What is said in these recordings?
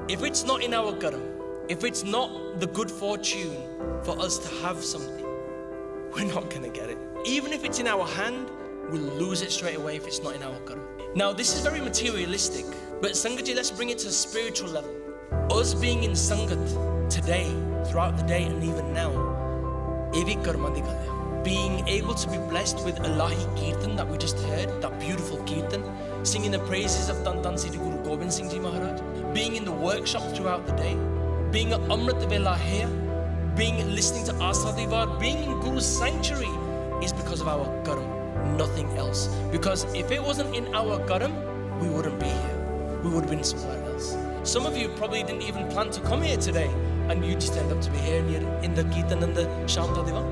If it's not in our karam, if it's not the good fortune for us to have something, we're not going to get it. Even if it's in our hand, we'll lose it straight away if it's not in our karam. Now, this is very materialistic, but Sangat, let's bring it to a spiritual level. Us being in Sangat today, throughout the day and even now, evi karma di gal hai. Being able to be blessed with Allahi Kirtan that we just heard, that beautiful Kirtan, singing the praises of Tan Tan Sri Guru Gobind Singh Ji Maharaj, being in the workshop throughout the day, being at Amrit Vela here, listening to Asadi Vaar, being in Guru's sanctuary is because of our Karam, nothing else. Because if it wasn't in our Karam, we wouldn't be here. We would have been somewhere else. Some of you probably didn't even plan to come here today, and you just end up to be here and you're in the Kirtan and the Shanta Divan.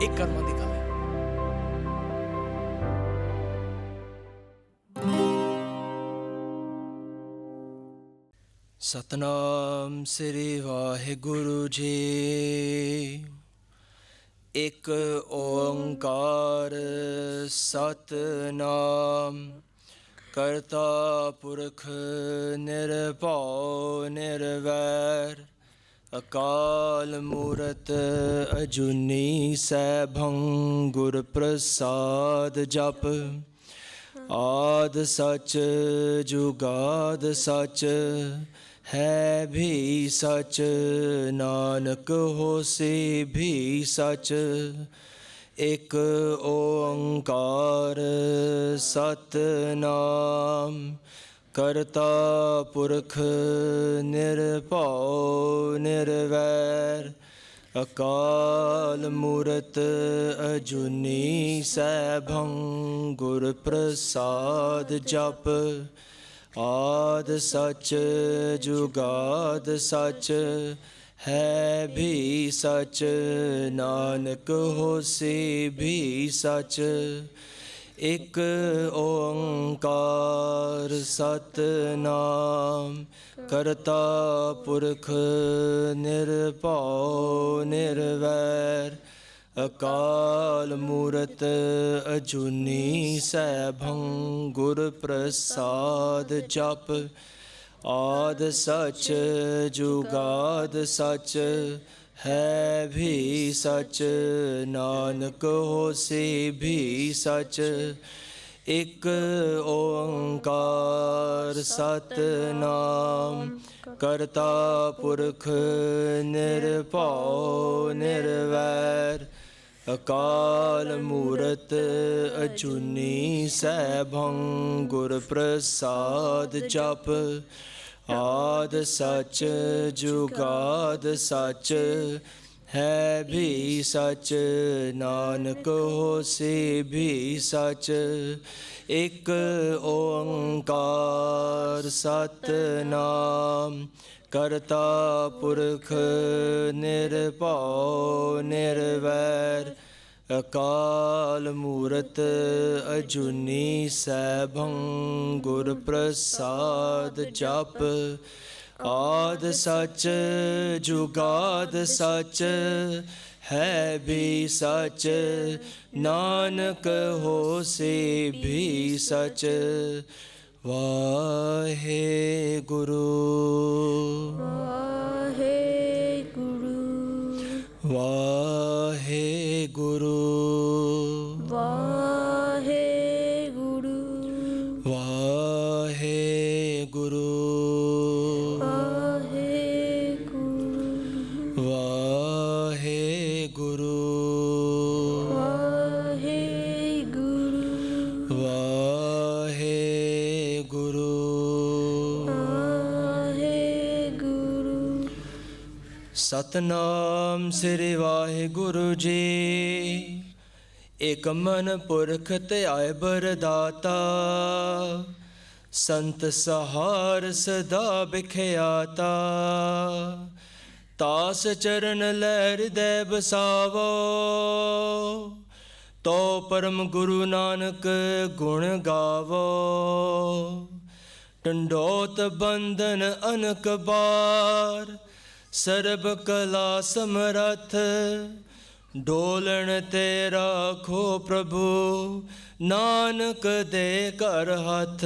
Ek karma di gal hai. Satnam Sri Vaheguru Ji, Ek Oankar Satnam, Karta Purkh Nirbhau Nirvair, Akal Murat Ajuni Saibhang Gur Prasad Jap, Ad Sach Jugad Sach, है भी सच, नानक होसी भी सच, एक ओंकार सतनाम, करता पुरख निरभौ निर्वैर, अकाल मूरत अजूनी सैभं गुर प्रसाद जप, आद सच जुगाद सच, है भी सच, नानक होसी भी सच, एक ओंकार सतनाम, करता पुरख निरभौ निर्वैर, अकाल मूरत अजूनी सैभं गुर प्रसाद जप, आद सच जुगाद सच, है भी सच, नानक होसी भी सच, एक ओंकार सतनाम, करता पुरख निरभौ निर्वैर, अकाल मूरत अजूनी सैभं गुर प्रसाद जप, आद सच जुगाद सच, है भी सच, नानक होसी भी सच, एक ओंकार सतनाम, करता पुरख निरभौ निर्वैर, अकाल मूरत अजूनी सैभं गुर प्रसाद जप, आद सच जुगाद सच, है भी सच, नानक होसी भी सच, वाहेगुरु वाहेगुरु वाहेगुरु वाहेगुरु वाहेगुरु वाहेगुरु सतनाम श्री वाहिगुरु जी, एक मन पुरख त्याय बरदाता, संत सहार सदा बिख्याता, तास चरण लहर दे बसावो, तो परम गुरु नानक गुण गावो, टंडोत बंधन अनक बार, सर्ब कला समरथ, डोलन ते राखो प्रभु, नानक दे कर हथ,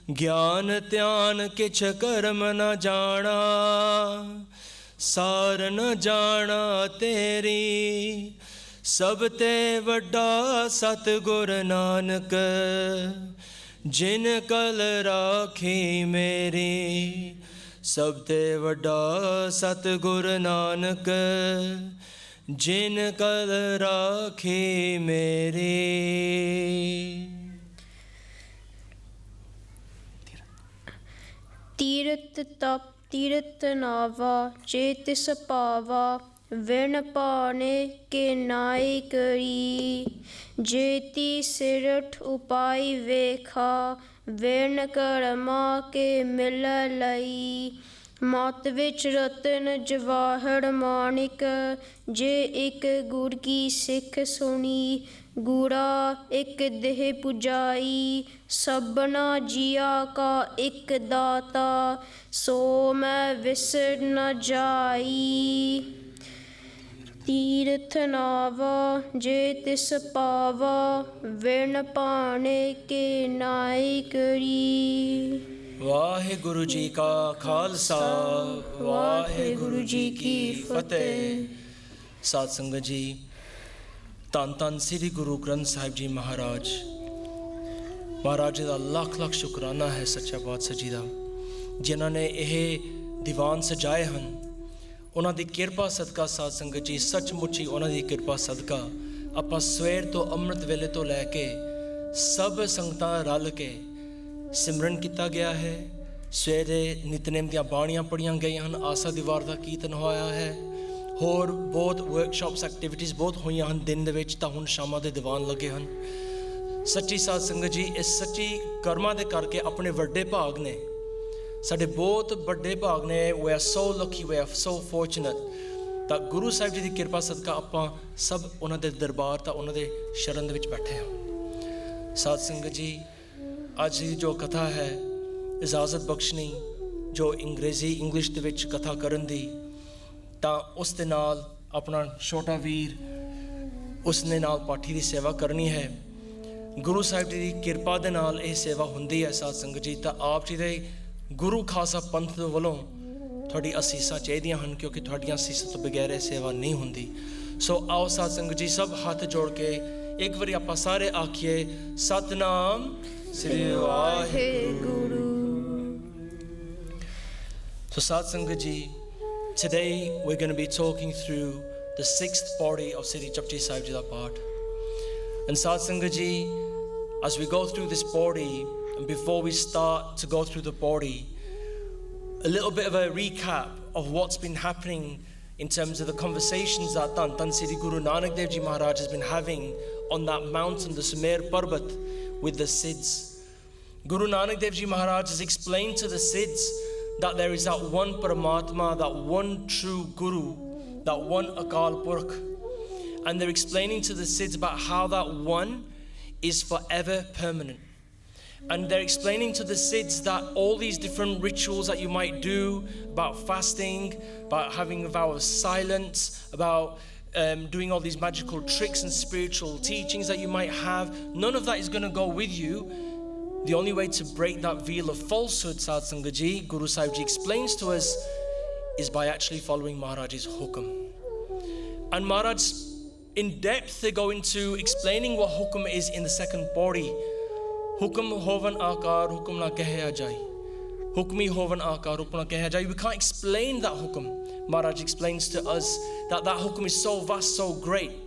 ज्ञान ध्यान किछ कर्म न जाना, सार न जाना तेरी, सब ते वड्डा सतगुर नानक, जिन कल राखी मेरी, सब ते वड्डा सतगुर नानक, जिन कल राखी मेरी। तीरथ तप तीरथ नावा, जे तिस पावा, विण पाने के नाई करी, जयती सिरठ उपाय वेखा, विण करमा के मिल लई, मत विच रतन जवाहर माणिक, जे एक गुर की सिख सुनी, गुरा एक देह पुजाई, सबना जिया का एक दाता, सो मैं विसर न जाई। तीरथ नावा, जे तिस पावा, विण पाने के नाई करी। वाहेगुरु जी का खालसा, वाहेगुरु जी की फतेह। साध संगत जी, ਧੰਨ ਧੰਨ ਸ੍ਰੀ ਗੁਰੂ ਗ੍ਰੰਥ ਸਾਹਿਬ ਜੀ ਮਹਾਰਾਜ ਜੀ ਦਾ ਲੱਖ ਲੱਖ ਸ਼ੁਕਰਾਨਾ ਹੈ ਸੱਚਾ ਪਾਤਸ਼ਾਹ ਜੀ ਦਾ, ਜਿਨ੍ਹਾਂ ਨੇ ਇਹ ਦੀਵਾਨ ਸਜਾਏ ਹਨ। ਉਹਨਾਂ ਦੀ ਕਿਰਪਾ ਸਦਕਾ ਸਾਧ ਸੰਗਤ ਜੀ, ਸੱਚਮੁੱਚ ਹੀ ਉਹਨਾਂ ਦੀ ਕਿਰਪਾ ਸਦਕਾ ਆਪਾਂ ਸਵੇਰ ਤੋਂ ਅੰਮ੍ਰਿਤ ਵੇਲੇ ਤੋਂ ਲੈ ਕੇ ਸਭ ਸੰਗਤਾਂ ਰਲ ਕੇ ਸਿਮਰਨ ਕੀਤਾ ਗਿਆ ਹੈ। ਸਵੇਰੇ ਨਿਤਨੇਮ ਦੀਆਂ ਬਾਣੀਆਂ ਪੜ੍ਹੀਆਂ ਗਈਆਂ ਹਨ, ਆਸਾ ਦੀ ਵਾਰ ਦਾ ਕੀਰਤਨ ਹੋਇਆ ਹੈ, ਹੋਰ ਬਹੁਤ ਵਰਕਸ਼ਾਪਸ ਐਕਟੀਵਿਟੀਜ਼ ਬਹੁਤ ਹੋਈਆਂ ਹਨ ਦਿਨ ਦੇ ਵਿੱਚ, ਤਾਂ ਹੁਣ ਸ਼ਾਮਾਂ ਦੇ ਦੀਵਾਨ ਲੱਗੇ ਹਨ। ਸੱਚੀ ਸਾਧ ਸੰਗਤ ਜੀ, ਇਸ ਸੱਚੀ ਕਰਮਾਂ ਦੇ ਕਰਕੇ ਆਪਣੇ ਵੱਡੇ ਭਾਗ ਨੇ, ਸਾਡੇ ਬਹੁਤ ਵੱਡੇ ਭਾਗ ਨੇ। We are so lucky, we are so fortunate ਤਾਂ ਗੁਰੂ ਸਾਹਿਬ ਜੀ ਦੀ ਕਿਰਪਾ ਸਦਕਾ ਆਪਾਂ ਸਭ ਉਹਨਾਂ ਦੇ ਦਰਬਾਰ ਤਾਂ ਉਹਨਾਂ ਦੇ ਸ਼ਰਨ ਦੇ ਵਿੱਚ ਬੈਠੇ ਹਾਂ। ਸਾਧ ਸੰਗਤ ਜੀ, ਅੱਜ ਦੀ ਜੋ ਕਥਾ ਹੈ, ਇਜਾਜ਼ਤ ਬਖਸ਼ਣੀ ਜੋ ਇੰਗਲਿਸ਼ ਦੇ ਵਿੱਚ ਕਥਾ ਕਰਨ ਦੀ, ਤਾਂ ਉਸ ਦੇ ਨਾਲ ਆਪਣਾ ਛੋਟਾ ਵੀਰ ਉਸਨੇ ਨਾਲ ਪਾਠੀ ਦੀ ਸੇਵਾ ਕਰਨੀ ਹੈ। ਗੁਰੂ ਸਾਹਿਬ ਜੀ ਦੀ ਕਿਰਪਾ ਦੇ ਨਾਲ ਇਹ ਸੇਵਾ ਹੁੰਦੀ ਹੈ ਸਾਧ ਸੰਗਤ ਜੀ। ਤਾਂ ਆਪ ਜੀ ਦੇ ਗੁਰੂ ਖਾਲਸਾ ਪੰਥ ਵੱਲੋਂ ਤੁਹਾਡੀ ਅਸੀਸਾਂ ਚਾਹੀਦੀਆਂ ਹਨ, ਕਿਉਂਕਿ ਤੁਹਾਡੀਆਂ ਅਸੀਸਾਂ ਤੋਂ ਬਗੈਰ ਇਹ ਸੇਵਾ ਨਹੀਂ ਹੁੰਦੀ। ਸੋ ਆਓ ਸਾਧ ਸੰਗਤ ਜੀ, ਸਭ ਹੱਥ ਜੋੜ ਕੇ ਇੱਕ ਵਾਰੀ ਆਪਾਂ ਸਾਰੇ ਆਖੀਏ, ਸਤਨਾਮ ਸ੍ਰੀ ਵਾਹਿਗੁਰੂ। ਸੋ ਸਾਧ ਸੰਗਤ ਜੀ, today we're going to be talking through the 6th Pauri of Sri Japji Sahib Ji Katha. And Sadh Sangat Ji, as we go through this Pauri, and before we start to go through the Pauri, a little bit of a recap of what's been happening in terms of the conversations that Tan Sri Guru Nanak Dev Ji Maharaj has been having on that mountain, the Sumer Parbat, with the Sikhs. Guru Nanak Dev Ji Maharaj has explained to the Sikhs that there is that one Paramatma, that one true Guru, that one Akal Purkh. And they're explaining to the Sikhs about how that one is forever permanent. And they're explaining to the Sikhs that all these different rituals that you might do, about fasting, about having a vow of silence, about doing all these magical tricks and spiritual teachings that you might have, none of that is going to go with you. The only way to break that veil of falsehood, Sadh Sangat Ji, Guru Sahib Ji explains to us, is by actually following Maharaj's hukum. And Maharaj, in depth, they go into explaining what hukum is in the second Pauri. Hukum hovan akar, hukum na keha jai. Hukmi hovan akar, hukum na keha jai. We can't explain that hukum. Maharaj explains to us that that hukum is so vast, so great.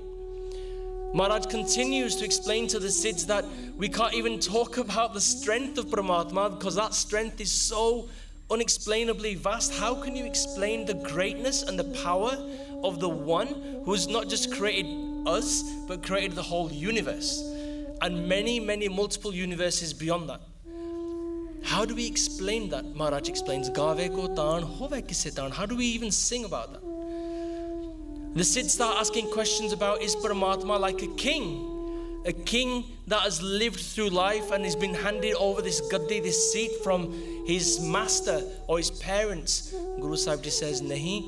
Maharaj continues to explain to the Sikhs that we can't even talk about the strength of Paramatma, because that strength is so unexplainably vast. How can you explain the greatness and the power of the one who's not just created us, but created the whole universe and many, many multiple universes beyond that? How do we explain that? Maharaj explains, Gave ko taan, hove kisse taan. How do we even sing about that? The Sikhs start asking questions about, is Paramatma like a king? A king that has lived through life and has been handed over this gaddi, this seat from his master or his parents. Guru Sahib Ji says, nahi.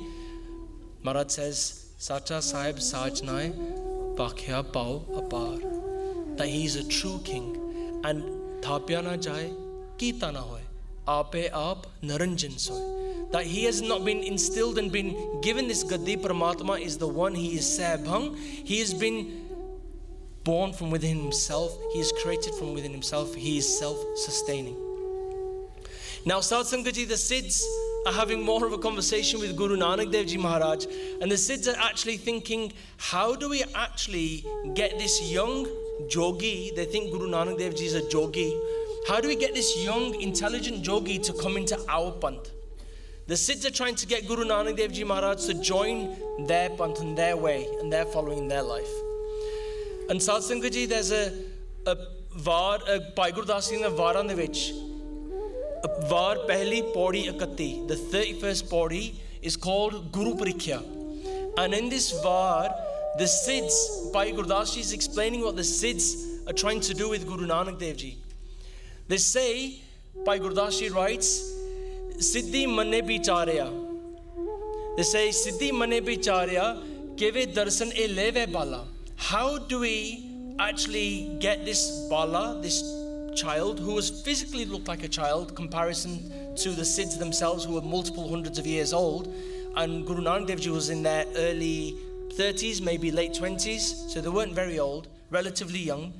Maharaj says, Sacha Sahib Sajnae Pakhya Pao Apar. That he is a true king. And thapya na jaye, kita na hoy, ape aap naranjan soy. That he has not been instilled and been given this Gaddi. Paramatma is the one, he is Sebhang. He has been born from within himself. He is created from within himself. He is self-sustaining. Now, Sad Sangat Ji, the Siddhs are having more of a conversation with Guru Nanak Dev Ji Maharaj, and the Siddhs are actually thinking, how do we actually get this young jogi? They think Guru Nanak Dev Ji is a jogi. How do we get this young, intelligent jogi to come into our panth? The Siddhs are trying to get Guru Nanak Dev Ji Maharaj to join their panth and their way, and they're following their life. And Sad Sangat Ji, there's a Vaar, Bhai Gurdas in the Vaar on the vich. Vaar Pehli Pauri Akati, the 31st Pauri, is called Guru Parikya. And in this Vaar, the Siddhs, Bhai Gurdas Ji is explaining what the Siddhs are trying to do with Guru Nanak Dev Ji. They say, Bhai Gurdas Ji writes, Siddhi Mane Bicharya. They say, Siddhi Mane Bicharya, Keve Darsan E Leve Bala. How do we actually get this Bala, this child, who was physically looked like a child, comparison to the Siddhs themselves, who were multiple hundreds of years old, and Guru Nanak Dev Ji was in their early 30s, maybe late 20s, so they weren't very old, relatively young.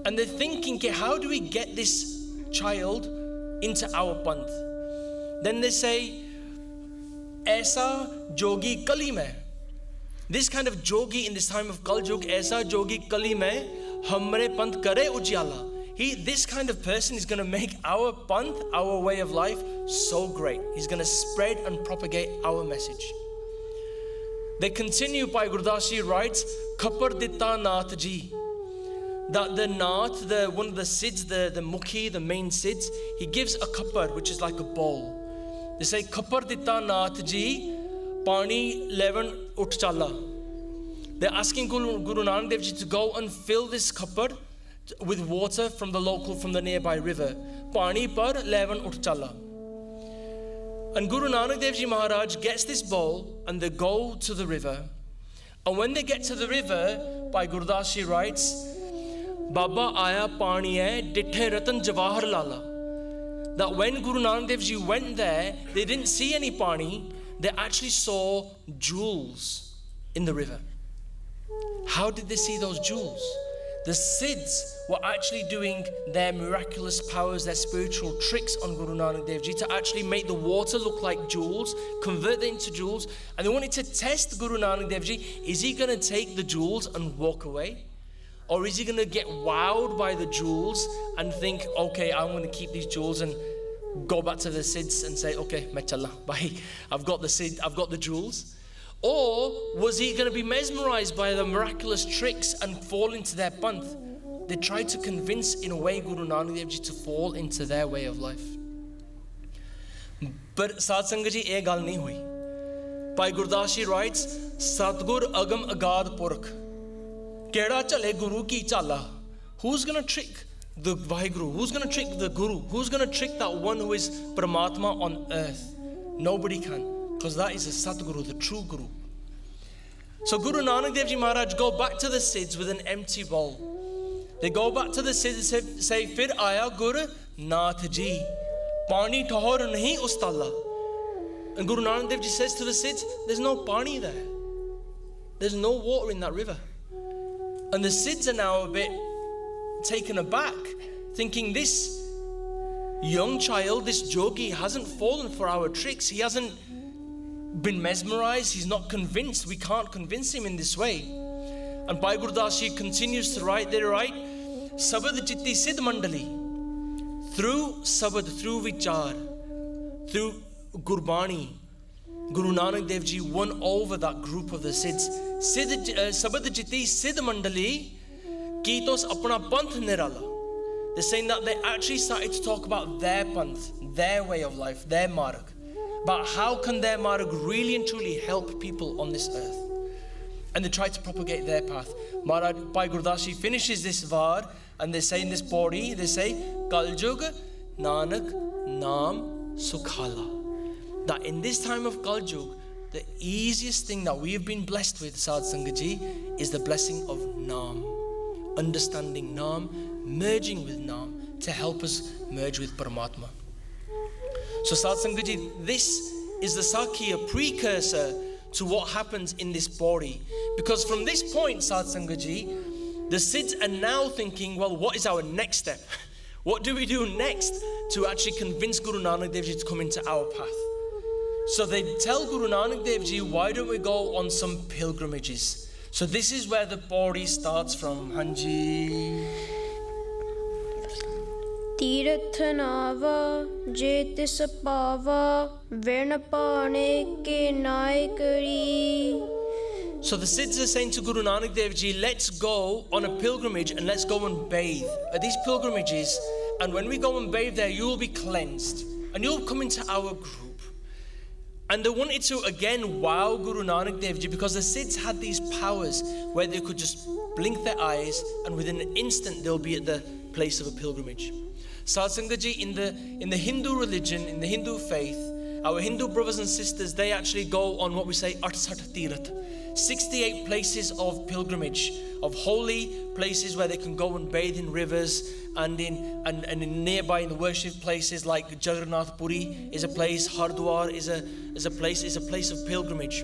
And they're thinking, okay, how do we get this child into our panth? Then they say, Aisa jogi kali mein. This kind of jogi in this time of Kal Yug, Aisa jogi kali mein hamre panth kare ujjala. This kind of person is going to make our panth, our way of life, so great. He's going to spread and propagate our message. They continue, Bhai Gurdas Ji writes, Khapar ditta Nath Ji. That the Nath, one of the Siddhs, the Mukhi, the main Siddhs, he gives a khapar, which is like a bowl. They say, Khapar ditta Nath Ji, Pani levan ut chala. They're asking Guru Nanak Dev Ji to go and fill this khapar with water from the nearby river. Pani par levan ut chala. And Guru Nanak Dev Ji Maharaj gets this bowl and they go to the river. And when they get to the river, Bhai Gurdas Ji writes, Baba aya pani hai, dithe ratan jawahar lala. That when Guru Nanak Dev Ji went there, they didn't see any pani, they actually saw jewels in the river. How did they see those jewels? The Siddhs were actually doing their miraculous powers, their spiritual tricks on Guru Nanak Dev Ji to actually make the water look like jewels, convert them into jewels, and they wanted to test Guru Nanak Dev Ji. Is he going to take the jewels and walk away? Or is he going to get wowed by the jewels and think, okay, I'm going to keep these jewels and go back to the Siddhs and say, okay, machallah, bye, I've got the jewels? Or was he going to be mesmerized by the miraculous tricks and fall into their panth? They tried to convince, in a way, Guru Nanak Dev Ji to fall into their way of life. But Sad Sangat Ji, eh gal nahi hui. Bhai Gurdas Ji writes, Satgur agam agad purkh. Keda chale Guru ki chala. Who's going to trick the Vaheguru? Who's going to trick the Guru? Who's going to trick that one who is Paramatma on earth? Nobody can, because that is a Satguru, the true Guru. So Guru Nanak Dev Ji Maharaj go back to the Siddhs with an empty bowl. They go back to the Siddhs and say, Fir aya Guru Nath Ji, Pani tahor nahi ustalla. And Guru Nanak Dev Ji says to the Siddhs, there's no pani there. There's no water in that river. And the Siddhs are now a bit taken aback, thinking this young child, this jogi, hasn't fallen for our tricks. He hasn't been mesmerized. He's not convinced. We can't convince him in this way. And Bhai Gurdas Ji continues to write, they write, Sabad Chitti Siddh Mandali, through Sabad, through Vichar, through Gurbani, Guru Nanak Dev Ji won over that group of the Siddhs. Sabad Chitti Siddh Mandali, Kitos Apna Panth Nirala. They're saying that they actually started to talk about their panth, their way of life, their marg. But how can their marg really and truly help people on this earth? And they try to propagate their path. Maharaj Bhai Gurdas Ji finishes this Vaar, and they say in this Pauri, they say, Kaljug Nanak Naam Sukhala. That in this time of Kaljug, the easiest thing that we have been blessed with, Sad Sangat Ji, is the blessing of Naam. Understanding Naam, merging with Naam, to help us merge with Paramatma. So Sadh Sangat Ji, this is the Sakhi, a precursor to what happens in this Pauri. Because from this point, Sadh Sangat Ji, the Siddhs are now thinking, well, what is our next step? What do we do next to actually convince Guru Nanak Dev Ji to come into our path? So they tell Guru Nanak Dev Ji, why don't we go on some pilgrimages? So this is where the Pauri starts from. Hanji. Tirath naava Jaytee paava virna paane ke naai kari. So the Siddhs are saying to Guru Nanak Dev Ji, let's go on a pilgrimage and let's go and bathe at these pilgrimages. And when we go and bathe there, you will be cleansed and you'll come into our group. And they wanted to again wow Guru Nanak Dev Ji, because the Siddhs had these powers where they could just blink their eyes and within an instant they'll be at the place of a pilgrimage. Sadh Sangat Ji, in the Hindu religion, in the Hindu faith, our Hindu brothers and sisters, they actually go on what we say Artsat Tirath, 68 places of pilgrimage, of holy places where they can go and bathe in rivers and in nearby in the worship places like Jagannath Puri is a place, Hardwar is a place of pilgrimage.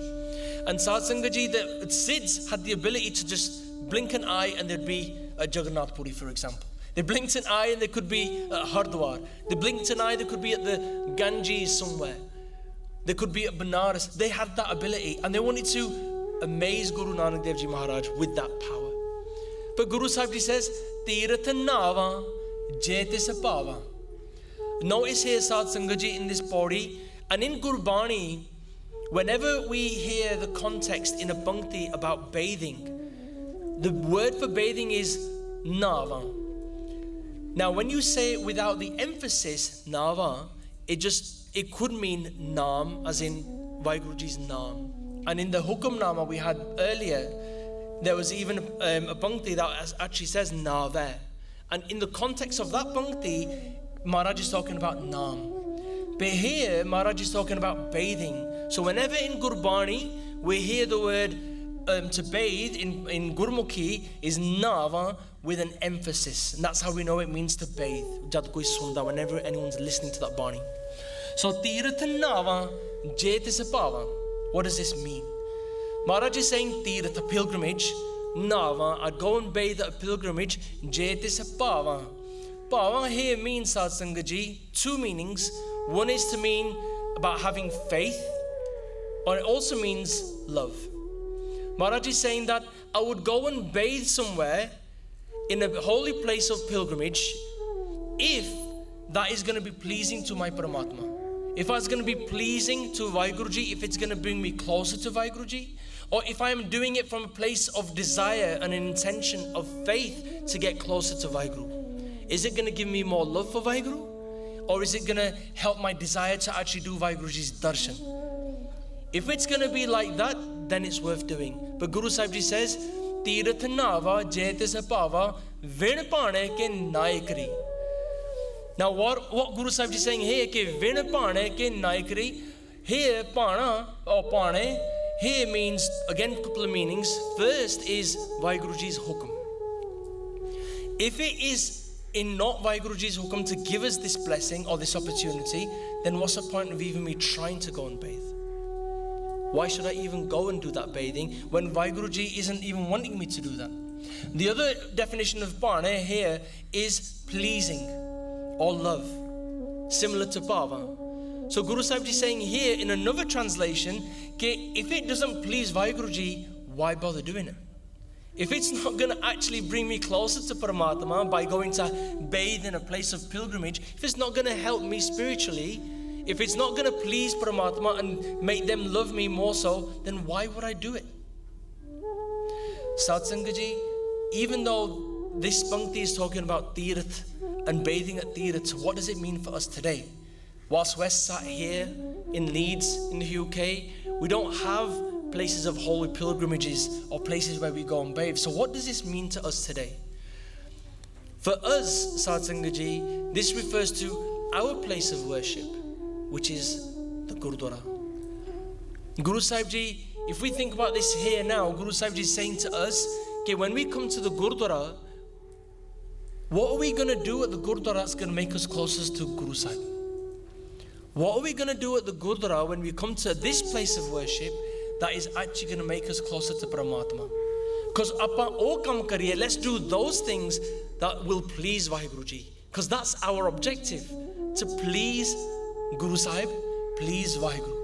And Sadh Sangat Ji, the Siddhs had the ability to just blink an eye and there'd be a Jagannath Puri, for example. They blinked an eye and they could be at Hardwar. They blinked an eye, they could be at the Ganges somewhere. They could be at Banaras. They had that ability and they wanted to amaze Guru Nanak Dev Ji Maharaj with that power. But Guru Sahib Ji says, Tirath naava Jaytee paava. Notice here Sadh Sangat Ji in this Pauri, and in Gurbani, whenever we hear the context in a Bhakti about bathing, the word for bathing is naava. Now when you say it without the emphasis, naava, it could mean naam, as in Vaheguruji's naam. And in the Hukamnama we had earlier, there was even a Bhakti that actually says naava. And in the context of that Bhakti, Maharaj is talking about naam. But here, Maharaj is talking about bathing. So whenever in Gurbani, we hear the word to bathe in Gurmukhi is naava with an emphasis. And that's how we know it means to bathe. Whenever anyone's listening to that Bani. So, Tirath naava Jaytee paava. What does this mean? Maharaj is saying Tirath, a pilgrimage. Naava, I'd go and bathe at a pilgrimage. Jaytee paava. Paava here means, Sadh Sangat Ji, two meanings. One is to mean about having faith, or it also means love. Maharaj is saying that I would go and bathe somewhere in a holy place of pilgrimage if that is going to be pleasing to my Paramatma. If it's going to be pleasing to Vaheguruji, if it's going to bring me closer to Vaheguruji, or if I am doing it from a place of desire and an intention of faith to get closer to Vaheguru. Is it going to give me more love for Vaheguru? Or is it going to help my desire to actually do Vaheguruji's darshan? If it's going to be like that, then it's worth doing. But Guru Sahib Ji says, Tirath naava Jaytee paava vin paane ke naai kari. Now what Guru Sahib Ji is saying here, ke vin paane ke naai kari. Here, pana or paane, here means, again, a couple of meanings. First is Vaheguruji's hukum. If it is in not Vaheguruji's hukum to give us this blessing or this opportunity, then what's the point of even me trying to go and bathe? Why should I even go and do that bathing when Vaheguruji isn't even wanting me to do that? The other definition of paane here is pleasing or love, similar to bhaava. So Guru Sahib Ji is saying here in another translation, if it doesn't please Vaheguruji, why bother doing it? If it's not going to actually bring me closer to Paramatma by going to bathe in a place of pilgrimage, if it's not going to help me spiritually, if it's not going to please Paramatma and make them love me more so, then why would I do it? Sadh Sangat Ji, even though this Bhakti is talking about Tirath and bathing at Tirath, what does it mean for us today? Whilst we're sat here in Leeds, in the UK, we don't have places of holy pilgrimages or places where we go and bathe. So what does this mean to us today? For us, Sadh Sangat Ji, this refers to our place of worship, which is the Gurdwara. Guru Sahib Ji, if we think about this here now, Guru Sahib Ji is saying to us, okay, when we come to the Gurdwara, what are we going to do at the Gurdwara that's going to make us closest to Guru Sahib? What are we going to do at the Gurdwara when we come to this place of worship that is actually going to make us closer to Paramatma? Because let's do those things that will please Vaheguru Ji. Because that's our objective, to please Guru Sahib, please Vaheguru.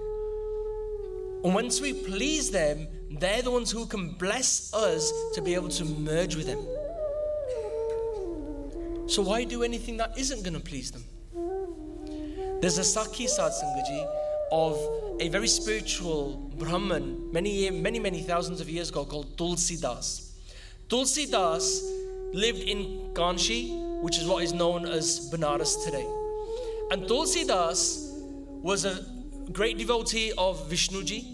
And once we please them, they're the ones who can bless us to be able to merge with them. So why do anything that isn't going to please them? There's a Sakhi Satsangaji of a very spiritual Brahman many thousands of years ago called Tulsidas. Tulsidas lived in Kanchi, which is what is known as Banaras today. And Tulsidas was a great devotee of Vishnuji,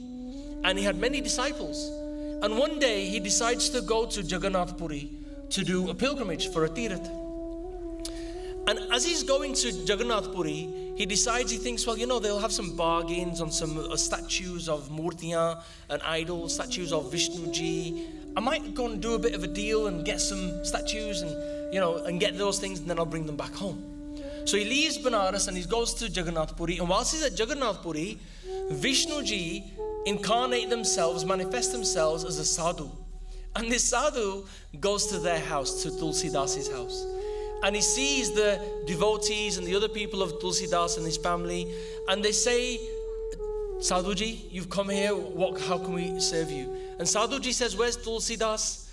and he had many disciples. And one day he decides to go to Jagannath Puri to do a pilgrimage for a Tirath. And as he's going to Jagannath Puri, he thinks, well, they'll have some bargains on some statues of Murtiyan and idols, statues of Vishnuji. I might go and do a bit of a deal and get some statues and get those things, and then I'll bring them back home. So he leaves Banaras and he goes to Jagannath Puri. And whilst he's at Jagannath Puri, Vishnuji manifest themselves as a sadhu. And this sadhu goes to their house, to Tulsidas's house. And he sees the devotees and the other people of Tulsidas and his family, and they say, Sadhuji, you've come here, how can we serve you? And Sadhuji says, where's Tulsidas?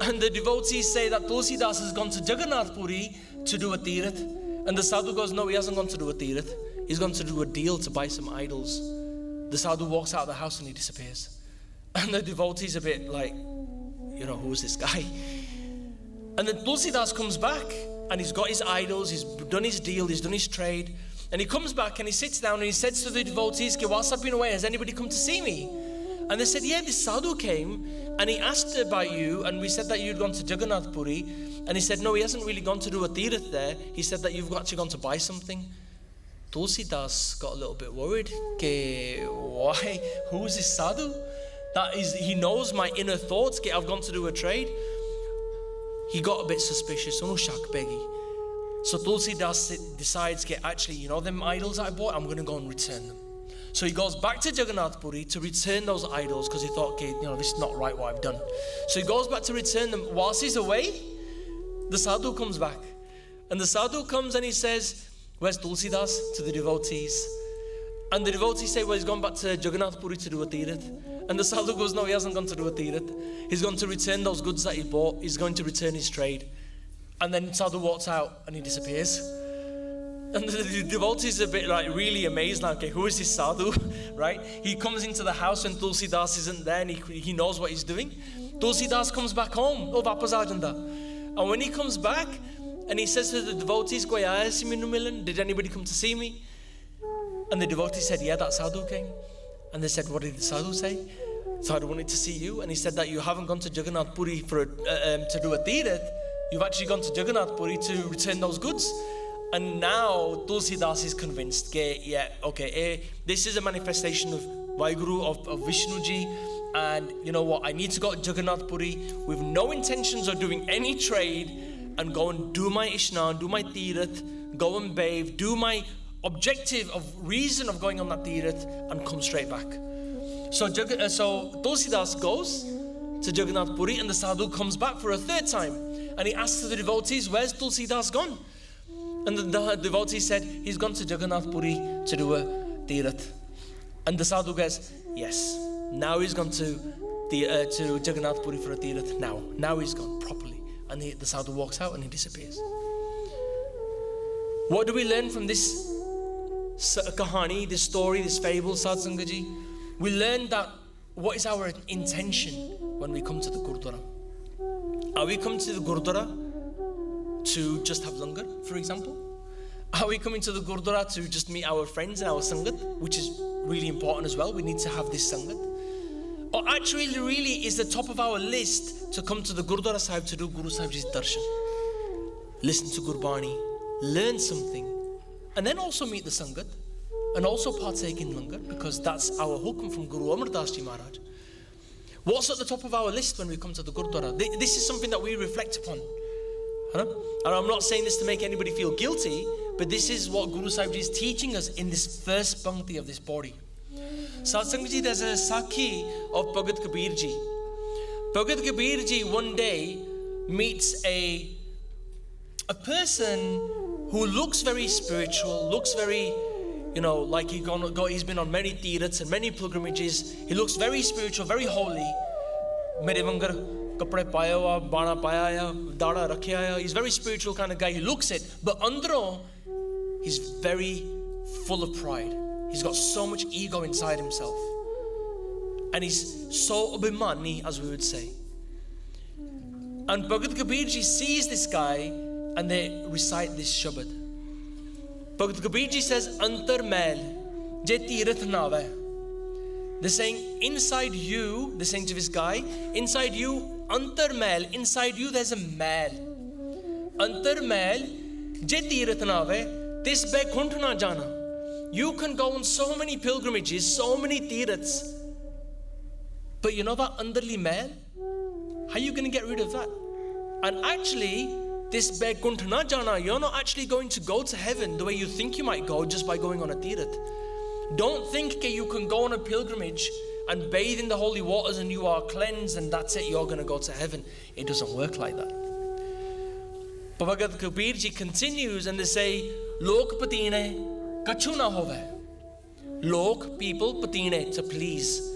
And the devotees say that Tulsidas has gone to Jagannath Puri to do a Tirath. And the Sadhu goes, no, he hasn't gone to do a Tirath. He's gone to do a deal to buy some idols. The Sadhu walks out of the house and he disappears. And the devotees a bit like, who's this guy? And then Tulsidas comes back and he's got his idols, he's done his deal, he's done his trade. And he comes back and he sits down and he says to the devotees, whilst I've been away, has anybody come to see me? And they said, yeah, this sadhu came and he asked about you, and we said that you'd gone to Jagannath Puri. And he said, no, he hasn't really gone to do a Tirath there. He said that you've actually gone to buy something. Tulsidas got a little bit worried. Why? Who is this sadhu? He knows my inner thoughts. I've gone to do a trade. He got a bit suspicious. So Tulsidas decides, actually, them idols that I bought, I'm going to go and return them. So he goes back to Jagannath Puri to return those idols, because he thought, this is not right what I've done. So he goes back to return them. Whilst he's away, the sadhu comes back. And the sadhu comes and he says, where's Tulsidas? To the devotees. And the devotees say, well, he's gone back to Jagannath Puri to do a Tirath. And the sadhu goes, no, he hasn't gone to do a Tirath. He's gone to return those goods that he bought. He's going to return his trade. And then sadhu walks out and he disappears. And the devotees are a bit really amazed, who is this sadhu, right? He comes into the house when Tulsidas isn't there, and he knows what he's doing. Tulsidas comes back home. And when he comes back, and he says to the devotees, did anybody come to see me? And the devotees said, yeah, that sadhu came. And they said, what did the sadhu say? Sadhu wanted to see you, and he said that you haven't gone to Jagannath Puri to do a Tirath. You've actually gone to Jagannath Puri to return those goods. And now Tulsidas is convinced, this is a manifestation of Vaheguru, of Vishnuji, and you know what, I need to go to Jagannath Puri with no intentions of doing any trade, and go and do my Ishnan, do my Tirath, go and bathe, do my objective of reason of going on that Tirath, and come straight back. So Tulsidas goes to Jagannath Puri, and the sadhu comes back for a third time, and he asks the devotees, where's Tulsidas gone? And the devotee said, he's gone to Jagannath Puri to do a Tirath. And the sadhu goes, yes, now he's gone to Jagannath Puri for a Tirath. Now he's gone properly. And the sadhu walks out and he disappears. What do we learn from this kahani, this story, this fable, Satsangaji? We learn that what is our intention when we come to the Gurdwara? Are we coming to the Gurdwara to just have langar, for example? Are we coming to the Gurdwara to just meet our friends and our sangat, which is really important as well? We need to have this sangat. Or actually, really is the top of our list to come to the Gurdwara Sahib to do Guru Sahib's darshan, listen to Gurbani, learn something, and then also meet the sangat, and also partake in langar, because that's our hukm from Guru Amrit Vela Ji Maharaj. What's at the top of our list when we come to the Gurdwara? This is something that we reflect upon. And I'm not saying this to make anybody feel guilty, but this is what Guru Sahib Ji is teaching us in this first pankti of this Pauri. Satsang Ji, there's a Sakhi of Bhagat Kabir Ji. Bhagat Kabir Ji one day meets a person who looks very spiritual, looks very, like he's been on many Tiraths and many pilgrimages. He looks very spiritual, very holy. Mere vangar kapde paya hua, bana paya ya, dada rakhya ya. He's a very spiritual kind of guy. He looks it, but andro, he's very full of pride. He's got so much ego inside himself. And he's so abhimani, as we would say. And Bhagat Kabir Ji sees this guy and they recite this shabad. Bhagat Kabir Ji says, Antar mail, Jaytee Tirath naava. They're saying, inside you, they're saying to this guy, inside you, Antar mail, inside you there's a mail. Antar mail, Jaytee Tirath naava, this vaykha na jana. You can go on so many pilgrimages, so many Tiraths, but you know that underly mail? How are you going to get rid of that? And actually, this vaykha na jana, you're not actually going to go to heaven the way you think you might go just by going on a Tirath. Don't think that you can go on a pilgrimage and bathe in the holy waters and you are cleansed and that's it, you're going to go to heaven. It doesn't work like that. Bhagat Kabir Ji continues and they say, Lok patine kachu na hove. Lok, people, patine, to please.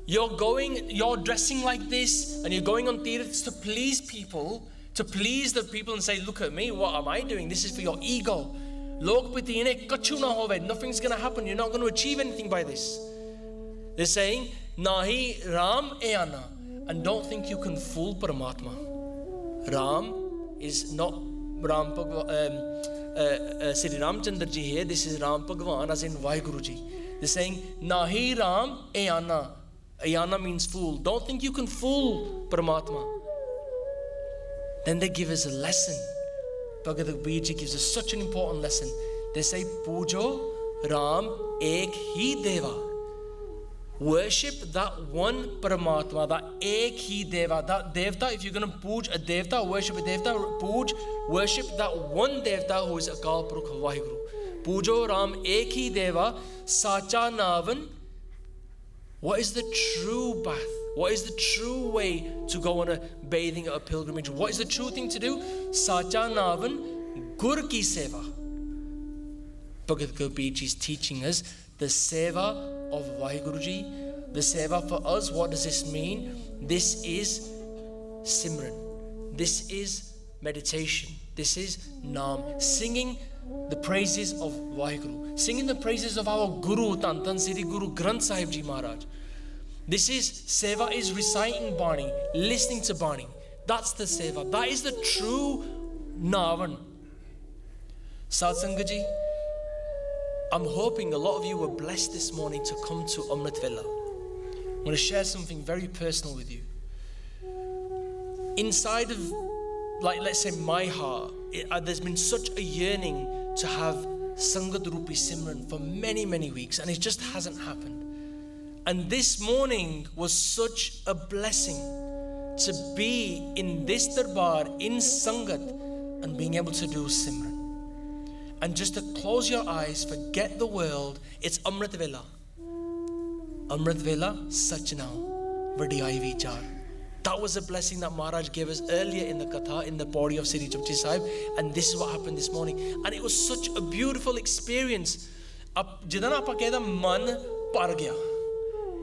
You're dressing like this and you're going on Tiraths to please people, to please the people and say, look at me, what am I doing? This is for your ego. Log pitine kachu na hove. Nothing's going to happen. You're not going to achieve anything by this. They're saying, Nahi Ram e Anna. And don't think you can fool Paramatma. Ram is not Ram Sri Ramchandra Ji here. This is Ram Bhagwan as in Vaheguru Ji. They're saying, Nahi Ram e Anna. Ayana means fool. Don't think you can fool Paramatma. Then they give us a lesson. Bhagat Kabir Ji gives us such an important lesson. They say, Pujo Ram ek hi deva. Worship that one Paramatma, that ek hi deva, that devta. If you're going to puj a devta, worship a devta, worship that one devta who is Akal Purukh Vaheguru. Pujo Ram ek hi deva, sacha navan. What is the true bath? What is the true way to go on a bathing at a pilgrimage? What is the true thing to do? Sacha navan gur ki seva. Bhagat Kabir Ji is teaching us the seva of Vaheguru Ji. The seva for us, what does this mean? This is Simran. This is meditation. This is Naam. Singing the praises of Vaheguru. Singing the praises of our Guru, Tan Tan Sri Guru Granth Sahib Ji Maharaj. This is, seva is reciting Bani, listening to Bani. That's the seva. That is the true Navan. Satsanga Ji, I'm hoping a lot of you were blessed this morning to come to Amrit Vela. I'm going to share something very personal with you. Inside of, let's say my heart, there's been such a yearning to have Sangat Rupi Simran for many, many weeks, and it just hasn't happened. And this morning was such a blessing to be in this darbar, in Sangat, and being able to do Simran. And just to close your eyes, forget the world, it's Amrit Vela. Amrit Vela, Sach now, Vadiyai Vichar. That was a blessing that Maharaj gave us earlier in the Katha, in the Pauri of Sri Japji Sahib, and this is what happened this morning. And it was such a beautiful experience. Jidan aapa kehda man par gaya.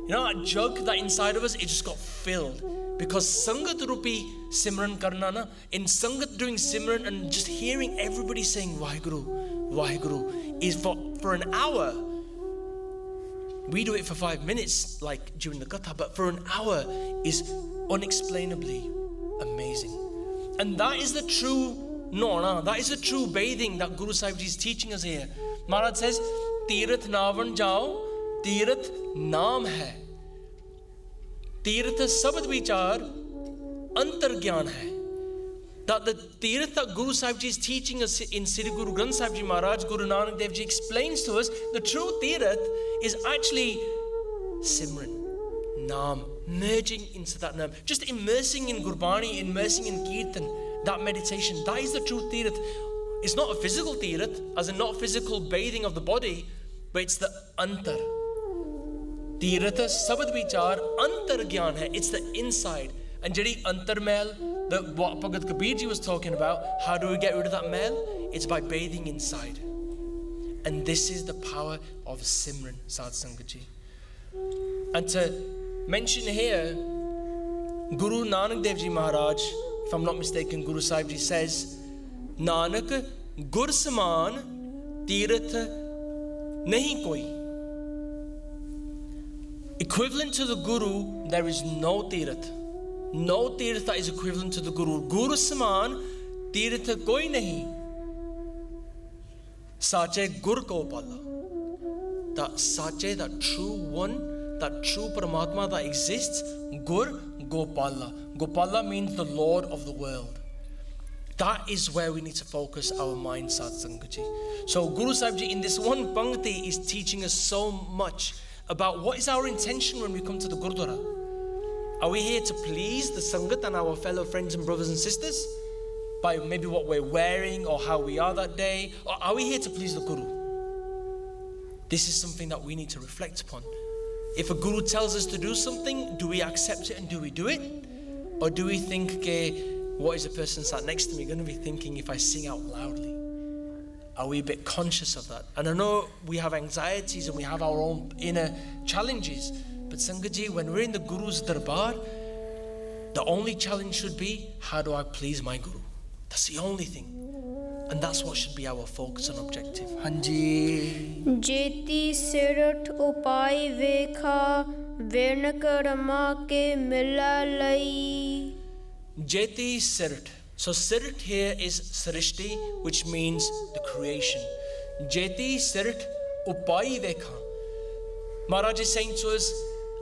You know, that jug that inside of us, it just got filled. Because Sangat Rupi Simran karna na, in Sangat doing Simran and just hearing everybody saying Vaheguru, Vaheguru, is for an hour. We do it for 5 minutes, like during the Katha, but for an hour is unexplainably amazing. And that is the true Nona, that is the true bathing that Guru Sahib Ji is teaching us here. Maharaj says, Tirath navan jao, Tirath naam hai. Tirath sabad vichar, antar gyan hai. That the Tirath that Guru Sahib Ji is teaching us in Sri Guru Granth Sahib Ji Maharaj, Guru Nanak Dev Ji explains to us, the true Tirath is actually Simran, Naam, merging into that Naam. Just immersing in Gurbani, immersing in Kirtan, that meditation, that is the true Tirath. It's not a physical Tirath, as in not physical bathing of the body, but it's the antar. Tirath sabad vichar antar gyan hai, it's the inside. And jehdi antar mel, what Bhagat Kabir Ji was talking about, how do we get rid of that mel? It's by bathing inside. And this is the power of Simran, Sad Sangat Ji. And to mention here, Guru Nanak Dev Ji Maharaj, if I'm not mistaken, Guru Sahib Ji says, Nanak gur saman tirath nahi koi. Equivalent to the Guru, there is no Tirath. No Tirath that is equivalent to the Guru. Guru saman tirath koi nahi. Sache gur ko pala. That Sache, that true one, that true Paramatma that exists, Gur Gopala. Gopala means the Lord of the world. That is where we need to focus our mind, Sad Sangat Ji. So Guru Sahib Ji in this one Pangti is teaching us so much about what is our intention when we come to the Gurdwara. Are we here to please the Sangat and our fellow friends and brothers and sisters? By maybe what we're wearing or how we are that day? Or are we here to please the Guru? This is something that we need to reflect upon. If a Guru tells us to do something, do we accept it and do we do it? Or do we think, okay, what is the person sat next to me going to be thinking if I sing out loudly? Are we a bit conscious of that? And I know we have anxieties and we have our own inner challenges, but Sangat Ji, when we're in the Guru's darbar, the only challenge should be, how do I please my Guru? That's the only thing. And that's what should be our focus and objective. Hanji. Jaytee sirath upae vaykha vern karma ke mila lai. Jaytee sirath. So sirath here is Srishti, which means the creation. Jaytee sirath upae vaykha. Maharaj is saying to us,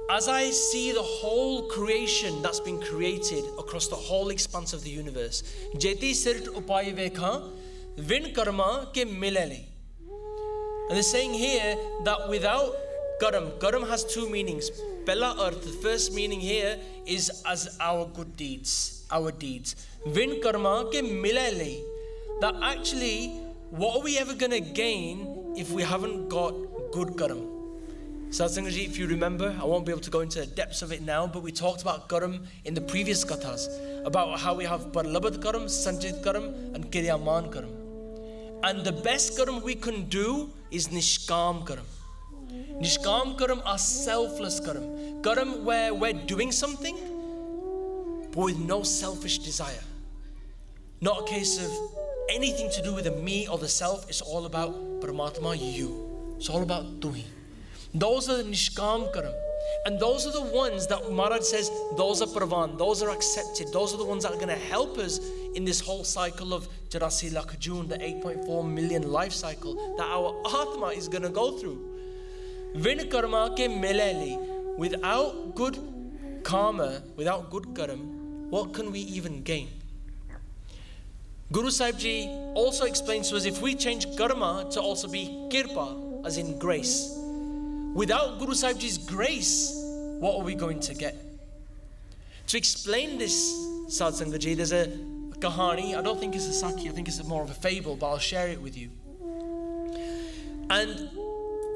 as I see the whole creation that's been created across the whole expanse of the universe, Jaytee sirath upae vaykha vin karma ke milele. And they're saying here that without Karam has two meanings. Pehla arth, the first meaning here is as our good deeds, our deeds. Vin karma ke milele. That actually, what are we ever going to gain if we haven't got good Karam? Satsangat Ji, if you remember, I won't be able to go into the depths of it now, but we talked about Karam in the previous kathas, about how we have Parlabad Karam, Sanjit Karam, and Kiryaman Karam. And the best Karam we can do is Nishkam Karam. Nishkam Karam are selfless Karam. Karam where we're doing something, but with no selfish desire. Not a case of anything to do with the me or the self. It's all about Paramatma, you. It's all about Tuhi. Those are the Nishkam Karam. And those are the ones that Maharaj says, those are Pravan, those are accepted, those are the ones that are going to help us in this whole cycle of Jarasi Lakh June, the 8.4 million life cycle that our Atma is going to go through. Vin karma ke meleli. Without good karma, without good karam, what can we even gain? Guru Sahib Ji also explains to us, if we change karma to also be kirpa, as in grace, without Guru Sahib Ji's grace, what are we going to get? To explain this, Sad Sangat Ji, there's a kahani. I don't think it's a Sakhi, I think it's more of a fable, but I'll share it with you. And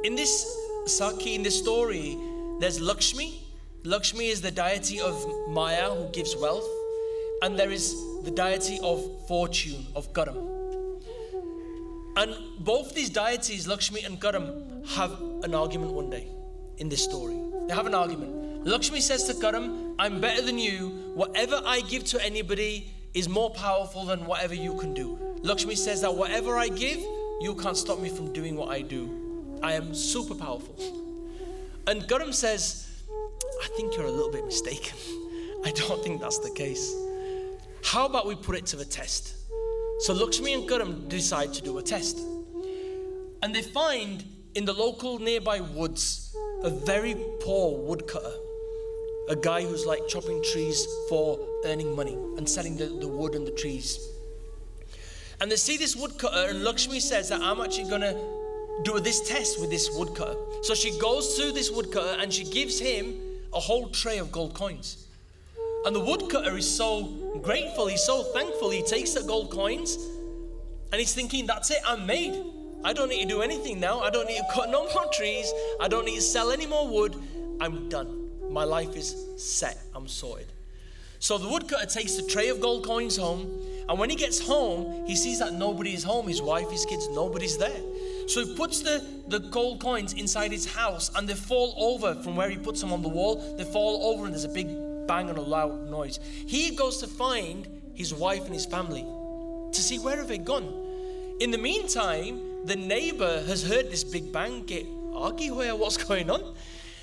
in this Sakhi, in this story, there's Lakshmi. Lakshmi is the deity of Maya, who gives wealth. And there is the deity of fortune, of Karam. And both these deities, Lakshmi and Karam, have an argument one day in this story. They have an argument. Lakshmi says to Karam, I'm better than you. Whatever I give to anybody is more powerful than whatever you can do. Lakshmi says that whatever I give, you can't stop me from doing what I do. I am super powerful. And Karam says, I think you're a little bit mistaken. I don't think that's the case. How about we put it to the test? So Lakshmi and Karam decide to do a test. And they find in the local nearby woods a very poor woodcutter. A guy who's like chopping trees for earning money and selling the wood and the trees. And they see this woodcutter, and Lakshmi says that I'm actually going to do this test with this woodcutter. So she goes to this woodcutter and she gives him a whole tray of gold coins. And the woodcutter is so grateful, he's so thankful, he takes the gold coins and he's thinking, that's it, I'm made. I don't need to do anything now. I don't need to cut no more trees. I don't need to sell any more wood. I'm done. My life is set. I'm sorted. So the woodcutter takes the tray of gold coins home, and when he gets home, he sees that nobody is home. His wife, his kids, nobody's there. So he puts the gold coins inside his house, and they fall over from where he puts them on the wall. They fall over and there's a big bang and a loud noise. He goes to find his wife and his family to see where have they gone. In the meantime, the neighbor has heard this big bang. What's going on?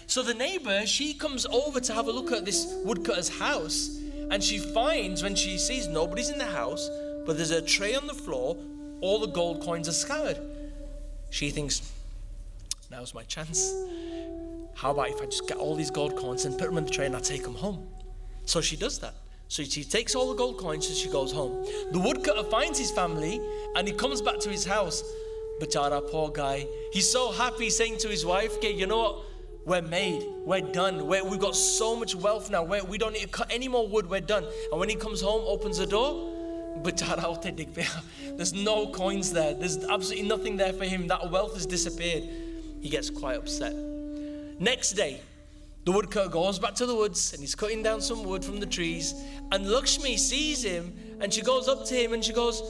So the neighbor, she comes over to have a look at this woodcutter's house, and she finds, when she sees nobody's in the house, but there's a tray on the floor, all the gold coins are scattered. She thinks, now's my chance. How about if I just get all these gold coins and put them in the tray and I take them home? So she does that. So she takes all the gold coins and she goes home. The woodcutter finds his family and he comes back to his house. Bachara, poor guy. He's so happy, saying to his wife, okay, you know what? We're made. We're done. We've got so much wealth now. We don't need to cut any more wood. We're done. And when he comes home, opens the door, there's no coins there. There's absolutely nothing there for him. That wealth has disappeared. He gets quite upset. Next day, the woodcutter goes back to the woods and he's cutting down some wood from the trees. And Lakshmi sees him and she goes up to him and she goes,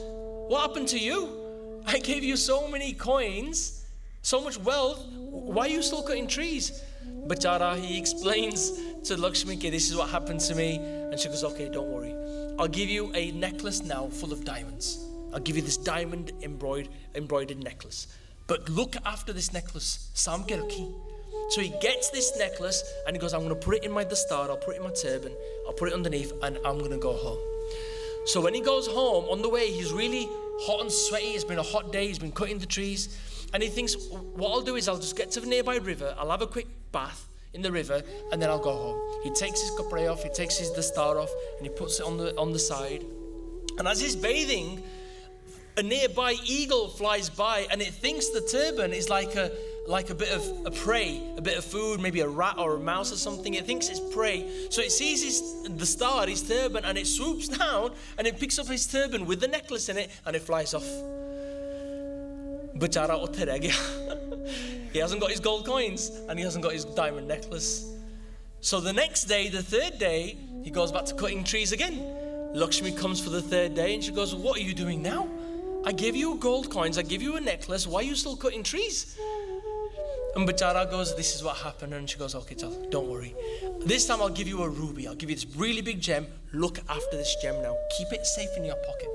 what happened to you? I gave you so many coins, so much wealth. Why are you still cutting trees? Bachara, he explains to Lakshmi, okay, this is what happened to me. And she goes, okay, don't worry. I'll give you a necklace now full of diamonds. I'll give you this diamond embroidered necklace. But look after this necklace. Sam ke rakhi. So he gets this necklace and he goes, I'm going to put it in my dastar, I'll put it in my turban, I'll put it underneath, and I'm going to go home. So when he goes home, on the way, he's really hot and sweaty. It's been a hot day. He's been cutting the trees. And he thinks, what I'll do is I'll just get to the nearby river. I'll have a quick bath in the river and then I'll go home. He takes his kapre off, he takes his dastar off, and he puts it on the side. And as he's bathing, a nearby eagle flies by and it thinks the turban is like a bit of a prey, a bit of food, maybe a rat or a mouse or something. It thinks it's prey. So it sees his turban, and it swoops down and it picks up his turban with the necklace in it and it flies off. Bachara utte reh gaya. He hasn't got his gold coins and he hasn't got his diamond necklace. So the next day, the third day, he goes back to cutting trees again. Lakshmi comes for the third day and she goes, what are you doing now? I gave you gold coins, I gave you a necklace, why are you still cutting trees? And Bachara goes, this is what happened. And she goes, okay, Chal, don't worry. This time I'll give you a ruby. I'll give you this really big gem. Look after this gem now. Keep it safe in your pocket.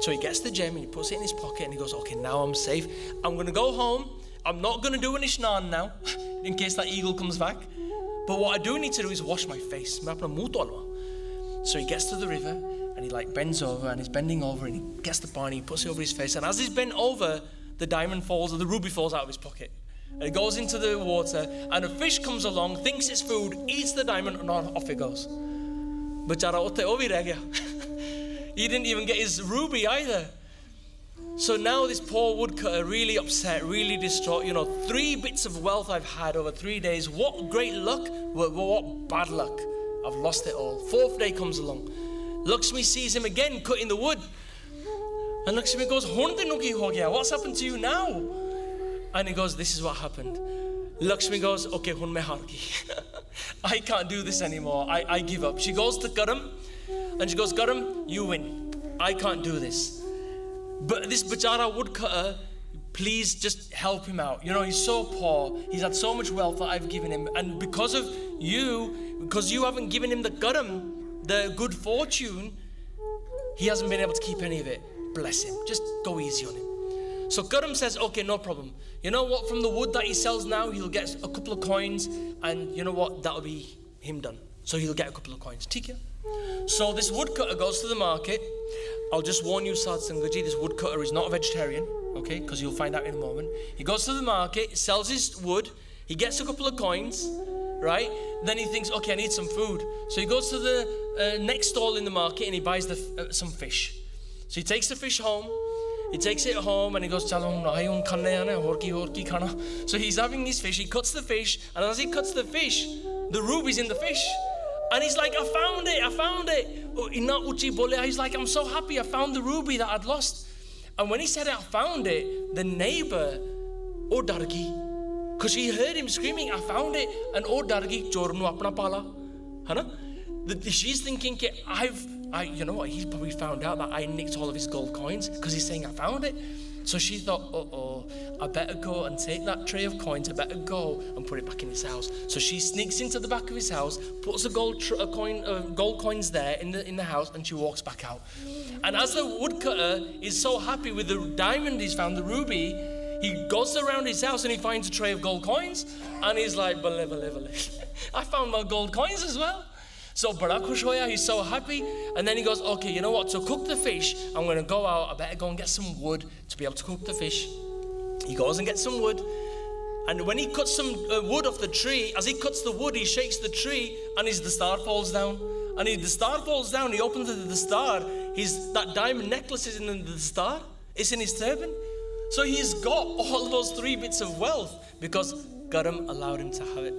So he gets the gem and he puts it in his pocket and he goes, okay, now I'm safe. I'm going to go home. I'm not going to do an ishnan now, in case that eagle comes back. But what I do need to do is wash my face. So he gets to the river and he bends over and he's bending over and he gets the pani, he puts it over his face. And as he's bent over, the diamond falls or the ruby falls out of his pocket. And it goes into the water and a fish comes along, thinks it's food, eats the diamond and off it goes. He didn't even get his ruby either. So now this poor woodcutter, really upset, really distraught. 3 bits of wealth I've had over 3 days. What great luck, what bad luck. I've lost it all. 4th day comes along. Lakshmi sees him again cutting the wood. And Lakshmi goes, what's happened to you now? And he goes, this is what happened. Lakshmi goes, okay, hun main haar gayi. I can't do this anymore. I give up. She goes to Karam and she goes, Karam, you win. I can't do this. But this Bachara woodcutter, please just help him out. He's so poor. He's had so much wealth that I've given him. And because you haven't given him the Karam, the good fortune, he hasn't been able to keep any of it. Bless him. Just go easy on him. So Karam says, okay, no problem. You know what? From the wood that he sells now, he'll get a couple of coins. And you know what? That'll be him done. So he'll get a couple of coins. Tikya. So this woodcutter goes to the market. I'll just warn you, Sad Sangaji, this woodcutter is not a vegetarian. Okay? Because you'll find out in a moment. He goes to the market, sells his wood. He gets a couple of coins. Right? Then he thinks, okay, I need some food. So he goes to the next stall in the market and he buys some fish. So he takes the fish home. He takes it home and he goes, so he's having this fish, he cuts the fish, and as he cuts the fish, the ruby's in the fish. And he's like, I found it. He's like, I'm so happy I found the ruby that I'd lost. And when he said I found it, the neighbor, because she heard him screaming, I found it. And apna pala. She's thinking, he's probably found out that I nicked all of his gold coins because he's saying I found it. So she thought, I better go and take that tray of coins, I better go and put it back in his house. So she sneaks into the back of his house, puts the gold coins there in the house, and she walks back out. And as the woodcutter is so happy with the diamond he's found, the ruby, he goes around his house and he finds a tray of gold coins, and he's like, bale, bale, bale. I found my gold coins as well. So bada khush hoya, he's so happy. And then he goes, okay, you know what? To cook the fish, I'm going to go out. I better go and get some wood to be able to cook the fish. He goes and gets some wood. And when he cuts some wood off the tree, as he cuts the wood, he shakes the tree, and the star falls down. And the star falls down, he opens the star. That diamond necklace is in the star. It's in his turban. So he's got all those 3 bits of wealth because Karam allowed him to have it.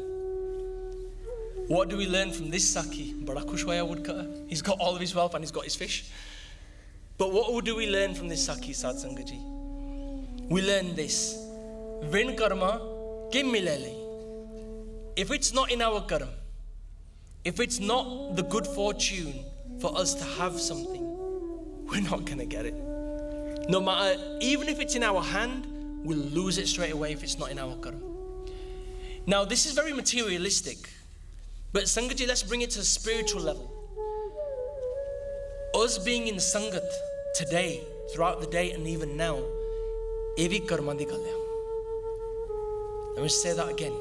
What do we learn from this Sakhi? Bada khush hoya woodcutter. He's got all of his wealth and he's got his fish. But what do we learn from this Sakhi, Sad Sangat Ji? We learn this. Vin karma ke milele. If it's not in our karam, if it's not the good fortune for us to have something, we're not going to get it. No matter, even if it's in our hand, we'll lose it straight away if it's not in our karam. Now, this is very materialistic. But Sangat Ji, let's bring it to a spiritual level. Us being in Sangat today, throughout the day and even now, evi karma di gal hai. Let me say that again.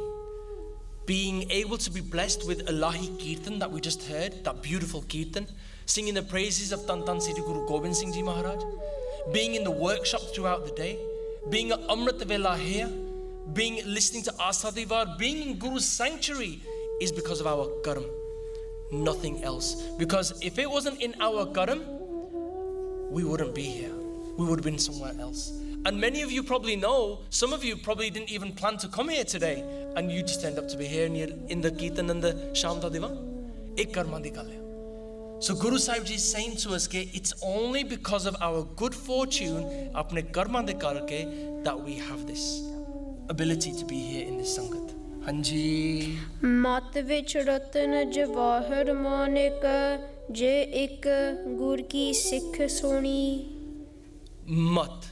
Being able to be blessed with Allahi Kirtan that we just heard, that beautiful Kirtan, singing the praises of Tan Tan Sri Guru Gobind Singh Ji Maharaj, being in the workshop throughout the day, being at Amrit Vela here, listening to Asadi Vaar, being in Guru's sanctuary, is because of our Karam, nothing else. Because if it wasn't in our Karam, we wouldn't be here. We would have been somewhere else. And many of you probably know, some of you probably didn't even plan to come here today, and you just end up to be here and you're in the Kirtan and the Sham da Divan. Ek karma di gal hai. So Guru Sahib Ji is saying to us that it's only because of our good fortune, apne karma de karke, that we have this ability to be here in this Sangat. Hanji. Mat vich ratan jawahar manik, je ek gur ki sikh soni. Mat.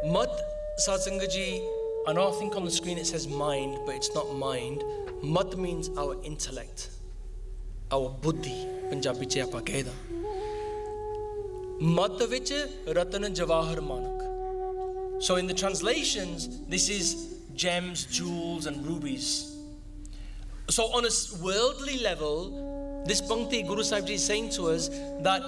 Mat, Sad Sangat Ji, I know I think on the screen it says mind, but it's not mind. Mat means our intellect, our buddhi. Punjabi ਚ ਆਪਾਂ ਕਹਿਦਾ ਮਤ ਵਿੱਚ ਰਤਨ ਜਵਾਹਰ ਮਾਨਕ. So in the translations, this is gems, jewels and rubies. So on a worldly level, this Bhakti Guru Sahib Ji is saying to us that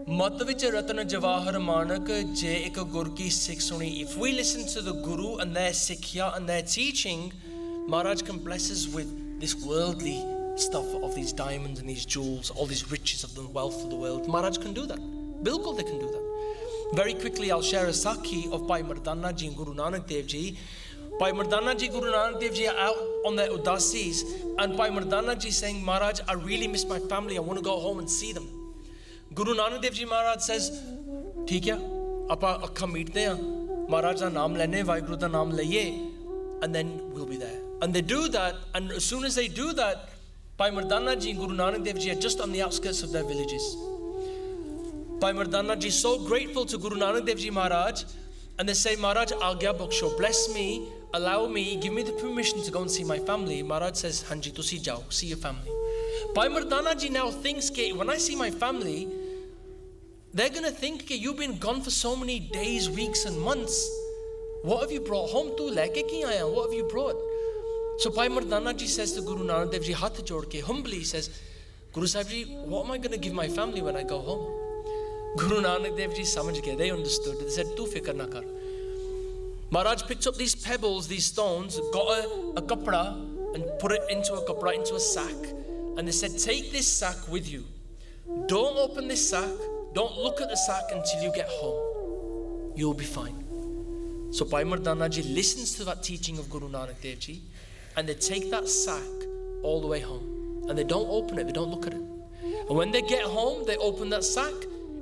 mat ਵਿੱਚ ਰਤਨ ਜਵਾਹਰ ਮਾਨਕ ਜੇ ਇੱਕ ਗੁਰ ਕੀ ਸਿੱਖ ਸੁਣੀ. If we listen to the Guru and their Sikhya and their teaching, Maharaj can bless us with this worldly stuff of these diamonds and these jewels, all these riches of the wealth of the world. Maharaj can do that. Bilkul they can do that. Very quickly I'll share a Sakhi of Bhai Mardana Ji and Guru Nanak Dev Ji. Bhai Mardana Ji, Guru Nanak Dev Ji are out on their udasis, and Bhai Mardana Ji saying, Maharaj, I really miss my family, I want to go home and see them. Guru Nanak Dev Ji Maharaj says, ठीक है, आपा अक्खा मीटते हैं, Maharaj का नाम लेने, Vaheguru का नाम लइए, and then we'll be there. And they do that, and as soon as they do that, Bhai Mardana Ji and Guru Nanak Dev Ji are just on the outskirts of their villages. Bhai Mardana Ji is so grateful to Guru Nanak Dev Ji Maharaj, and they say, Maharaj, Agya Baksho, bless me, allow me, give me the permission to go and see my family. Maharaj says, Hanji, tusi jao, see your family. Bhai Mardana Ji now thinks, when I see my family, they're going to think, you've been gone for so many days, weeks and months. What have you brought home? Tu leke ki aaya? What have you brought? So Bhai Mardana Ji says to Guru Nanak Dev Ji, hath jod ke, humbly, he says, Guru Sahib Ji, what am I going to give my family when I go home? Guru Nanak Dev Ji samajh gaye, they understood. They said, tu fikr na kar. Maharaj picked up these pebbles, these stones, got a kapra and put it into a kapra, into a sack. And they said, take this sack with you. Don't open this sack. Don't look at the sack until you get home. You'll be fine. So Bhai Mardana Ji listens to that teaching of Guru Nanak Dev Ji, and they take that sack all the way home. and they don't open it, they don't look at it. And when they get home, they open that sack.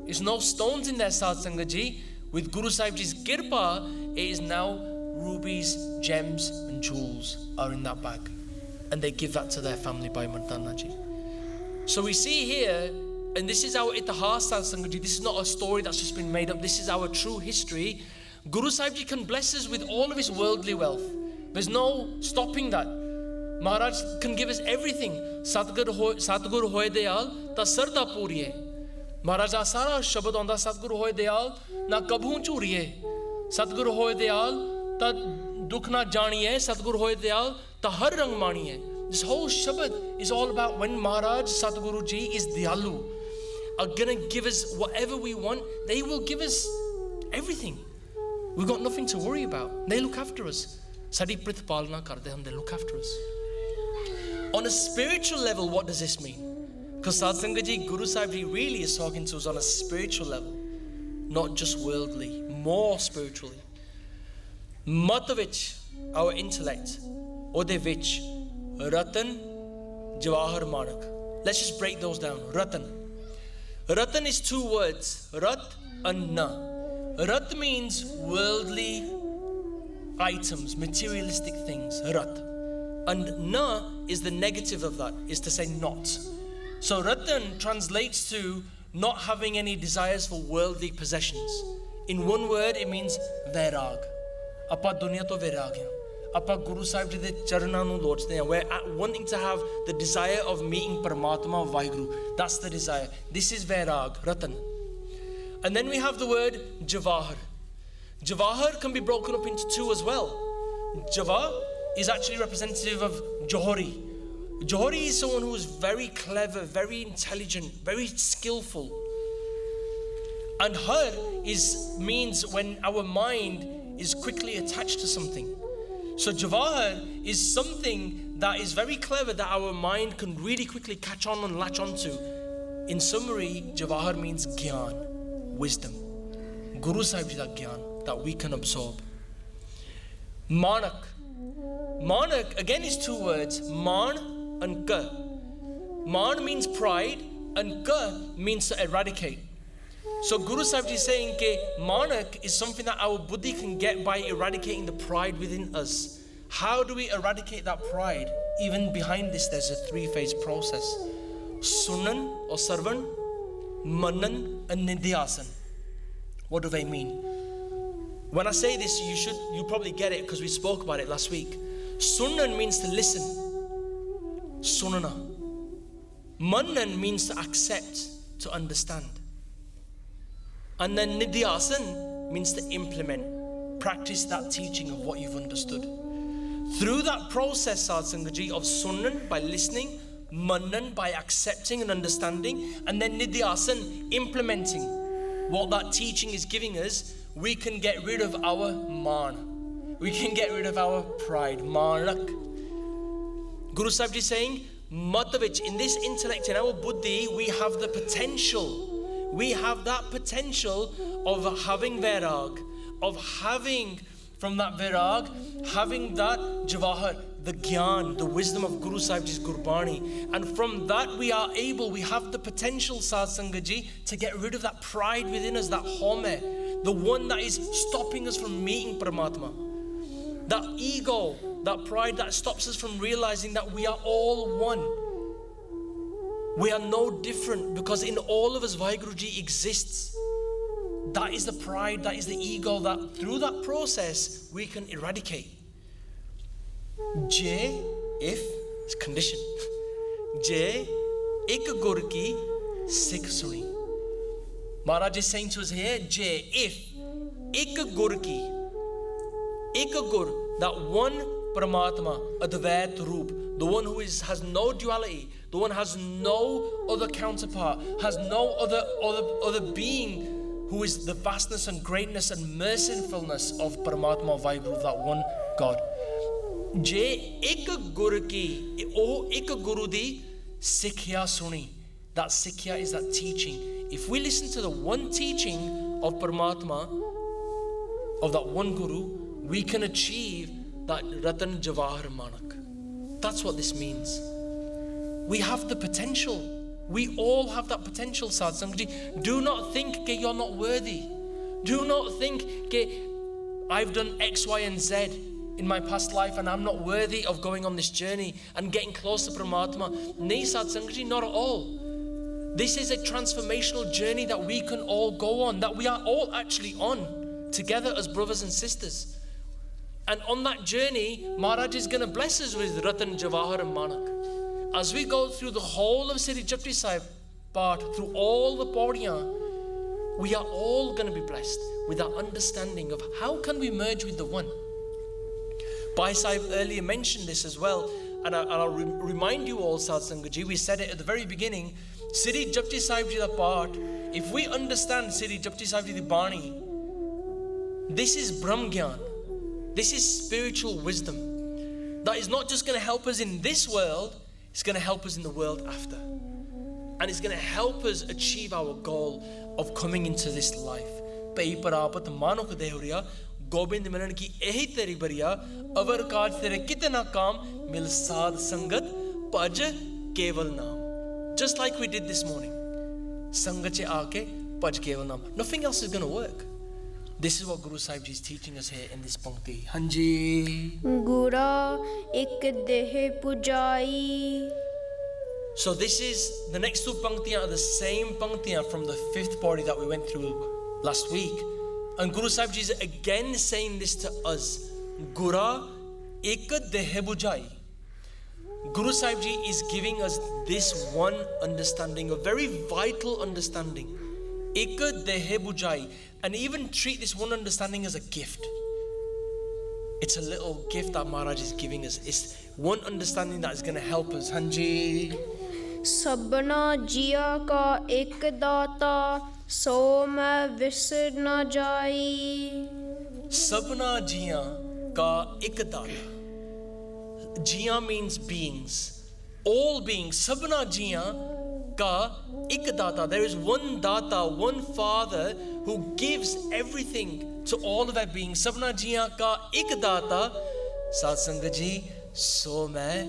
There's no stones in there, Sad Sangat Ji. With Guru Sahib Ji's kirpa, it is now rubies, gems and jewels are in that bag. And they give that to their family by Mantar Ji. So we see here, and this is our itihas, Sad Sangat Ji. This is not a story that's just been made up. This is our true history. Guru Sahib Ji can bless us with all of his worldly wealth. There's no stopping that. Maharaj can give us everything. Satguru hoye dayal ta sarda puri hai. Maharaj da sara shabad aunda Satguru hoye dayal na kabhu churi hai. Satguru hoye dayal ta dukh na jani hai. Satguru hoye dayal ta har rang mani hai. This whole shabad is all about when Maharaj Satguru Ji is Diyalu, are gonna give us whatever we want. They will give us everything. We've got nothing to worry about. They look after us. Sadi pritpalna karde hum, they look after us. On a spiritual level, what does this mean? Because Sad Sangat Ji, Guru Sahib Ji really is talking to us on a spiritual level, not just worldly, more spiritually. Matavich, our intellect, ode vich, Ratan, Jawahar Manak. Let's just break those down. Ratan. Ratan is two words, Rat and Na. Rat means worldly items, materialistic things, Rat. And Na is the negative of that, is to say not. So Ratan translates to not having any desires for worldly possessions. In one word, it means vairag. Apa dunya to vairagya. Apa Guru Sahib Ji de charana nu lodhte hain. We're wanting to have the desire of meeting Paramatma of Vaheguru. That's the desire. This is vairag, Ratan. And then we have the word Jawahar. Jawahar can be broken up into two as well. Java is actually representative of Johari. Johari is someone who is very clever, very intelligent, very skillful. And Har means when our mind is quickly attached to something. So Jawahar is something that is very clever that our mind can really quickly catch on and latch onto. In summary, Jawahar means Gyan, wisdom. Guru Sahib Ji that Gyan that we can absorb. Manak. Manak again is two words, Man and Ka. Man means pride and Ka means to eradicate. So Guru Sahib Ji is saying that Manak is something that our buddhi can get by eradicating the pride within us. How do we eradicate that pride? Even behind this there's a three-phase process. Sunan or Sarvan, Manan and Nidhyasan. What do they mean? When I say this, you probably get it because we spoke about it last week. Sunan means to listen. Sunana. Manan means to accept, to understand. And then Nidhyasan means to implement, practice that teaching of what you've understood. Through that process, Sad Sangat Ji, of Sunan by listening, Manan by accepting and understanding, and then Nidhyasan implementing what that teaching is giving us, we can get rid of our man. We can get rid of our pride. Manak. Guru Sahib Ji is saying, Matavich, in this intellect, in our buddhi, we have the potential. We have that potential of having vairag, of having from that vairag, having that Jawahar, the Gyan, the wisdom of Guru Sahib Ji's Gurbani. And from that we have the potential, Sad Sangat Ji, to get rid of that pride within us, that home, the one that is stopping us from meeting Paramatma. That ego, that pride that stops us from realizing that we are all one. We are no different because in all of us Vaheguru Ji exists. That is the pride, that is the ego that through that process we can eradicate. J, if, it's condition. J, ik gur ki sikh suni. Maharaj is saying to us here, J, if, ik gur ki, ik gur, that one Paramatma, Advait Roop, the one who has no duality, the one has no other counterpart, has no other being, who is the vastness and greatness and mercifulness of Paramatma Vaheguru, that one God. Je ik guru ki, oh ik guru di sikhya suni. That sikhya is that teaching. If we listen to the one teaching of Paramatma, of that one guru, we can achieve that Ratan Jawahar Manak. That's what this means. We have the potential. We all have that potential, Sad Sangat Ji. Do not think that you're not worthy. Do not think that I've done X, Y, and Z in my past life and I'm not worthy of going on this journey and getting close to Paramatma. Nahi, Sad Sangat Ji, not at all. This is a transformational journey that we can all go on, that we are all actually on together as brothers and sisters. And on that journey, Maharaj is going to bless us with Ratan, Jawahar and Manak. As we go through the whole of Sri Japji Sahib part, through all the Pauriyan, we are all going to be blessed with that understanding of how can we merge with the one. Bhai Sahib earlier mentioned this as well, and I'll remind you all, Sad Sangat Ji, we said it at the very beginning, Sri Japji Sahib Ji da part, if we understand Sri Japji Sahib Ji di Bani, this is Brahm Gyan, this is spiritual wisdom that is not just going to help us in this world, it's going to help us in the world after. And it's going to help us achieve our goal of coming into this life. Pai parapat manuk dehuriya, Gobind milan ki ehi teri bariya, avar kaaj tere kitna kaam, mil sad sangat, paj keval naam. Just like we did this morning. Sangat che aake, paj keval naam. Nothing else is going to work. This is what Guru Sahib Ji is teaching us here in this pankti. Hanji. Gura ek deh pujai. So this is, the next two panktiyan are the same panktiyan from the 5th Pauri that we went through last week. And Guru Sahib Ji is again saying this to us. Gura ek deh pujai. Guru Sahib Ji is giving us this one understanding, a very vital understanding. Ek deh pujai. And even treat this one understanding as a gift. It's a little gift that Maharaj is giving us. It's one understanding that is going to help us. Hanji. Sabna jiya ka ek data, so main visar na jai. Sabna jiya ka ek data. Jiya means beings. All beings. Sabna jiya ka ek data. There is one data, one father who gives everything to all of our beings. Sabna jiya ka ek data, Sad Sangat Ji, so main